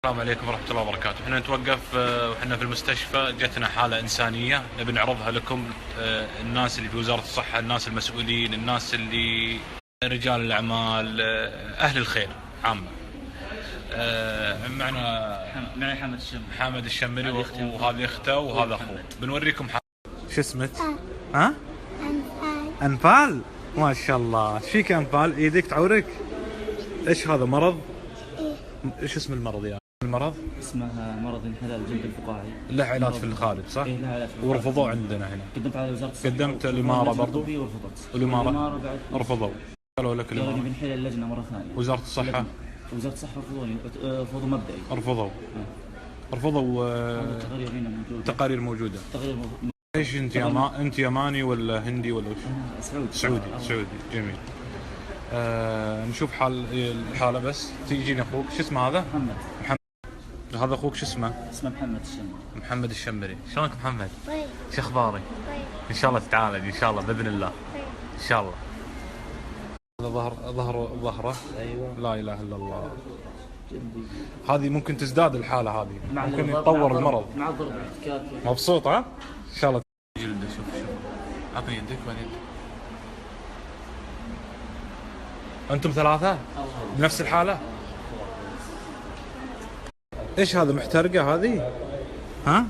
السلام عليكم ورحمة الله وبركاته. احنا نتوقف وحنا في المستشفى، جتنا حالة إنسانية نبي نعرضها لكم. الناس اللي في وزارة الصحة، الناس المسؤولين، الناس اللي رجال الأعمال، أهل الخير عامة. معنا حامد الشمري وهذه أخته وهذا أخوه. بنوريكم شو اسمك؟ ها؟ أنفال. ما شاء الله. ايش فيك يا أنفال؟ ايدك تعورك؟ ايش هذا مرض؟ ايش اسم المرض يا المرض؟ اسمها مرض انحلال الجلد الفقاعي. له علاج في الخارج صح؟ ايه له علاج في الخارج. ورفضوه عندنا هنا. قدمت على وزارة الصحة. قدمت الإمارة برضو. ورفضت. الإمارة بعد رفضوا. قالوا لك الإمارة الإمارة. بنحيل اللجنة مرة ثانية. وزارة الصحة. وزارة الصحة رفضوني، رفضوا مبدئي. رفضوا. التقارير هنا موجودة. تقارير موجودة. تقارير ايش انت يماني ولا هندي ولا وش؟ سعودي. سعودي جميل. نشوف الحالة بس. تيجيني اخوك شو اسمه هذا؟ محمد. هذا اخوك شو اسمه؟ اسمه محمد الشمري. محمد الشمري. شلونك محمد؟ شو اخبارك؟ ان شاء الله تتعالج ان شاء الله باذن الله. ان شاء الله. هذا ظهره. ايوه. لا اله الا الله. هذه ممكن تزداد الحالة هذه، ممكن مع يتطور المرض. مع الضرب الاحتكاكي. مبسوط ها؟ ان شاء الله. جلده شوف عطني يدك وين يدك. انتم ثلاثة؟ بنفس الحالة؟ ايش هذا محترقة هذه؟ ها؟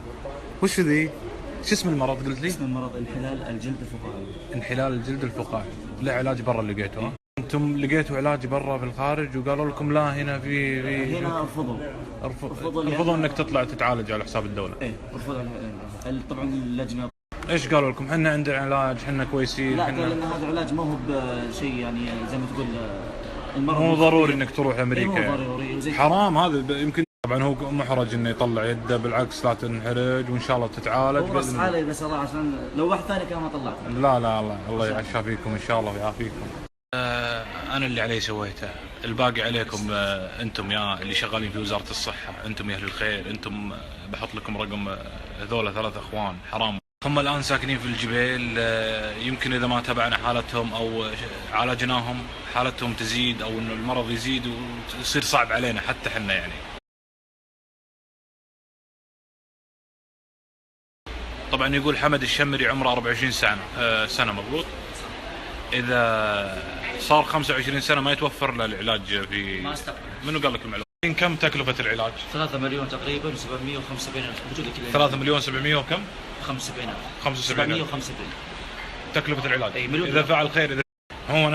وش ذي؟ شو اسم المرض قلت لي؟ اسم المرض انحلال الجلد الفقاعي. انحلال الجلد الفقاعي. له علاج برا لقيته ها؟ انتم لقيتوا علاج برا في الخارج وقالوا لكم لا هنا في هنا رفضوا انك تطلع تتعالج على حساب الدولة. ايه رفضوا. طبعا اللجنة. ايش قالوا لكم؟ احنا عندنا علاج، احنا كويسين. لا قال ان هذا العلاج ما هو بشيء يعني زي ما تقول المرض مو ضروري انك تروح امريكا. إيه مو ضروري زي حرام هذا يمكن. طبعا هو محرج انه يطلع يده، بالعكس لا تنحرج وان شاء الله تتعالج. هو بس حاله بس الله، عشان لو واحد ثاني كان ما طلعت. لا الله يعافيكم ان شاء الله ويعافيكم. انا اللي علي سويته، الباقي عليكم. انتم يا اللي شغالين في وزارة الصحة، انتم يا اهل الخير، انتم بحط لكم رقم هذول 3 اخوان حرام. هم الان ساكنين في الجبيل. يمكن اذا ما تابعنا حالتهم او عالجناهم حالتهم تزيد او انه المرض يزيد ويصير صعب علينا حتى احنا يعني. طبعا يقول حمد الشمري عمره 24 سنة مضبوط. اذا صار 25 سنة ما يتوفر له العلاج في. ما استقبل. منو قال لك المعلومة؟ كم تكلفة العلاج؟ 3 مليون تقريبا 775 ألف. موجودة كذا. 3 مليون 700 وكم؟ 75 ألف. 75 775 تكلفة العلاج. أي مليون. إذا فعل خير. إذا هو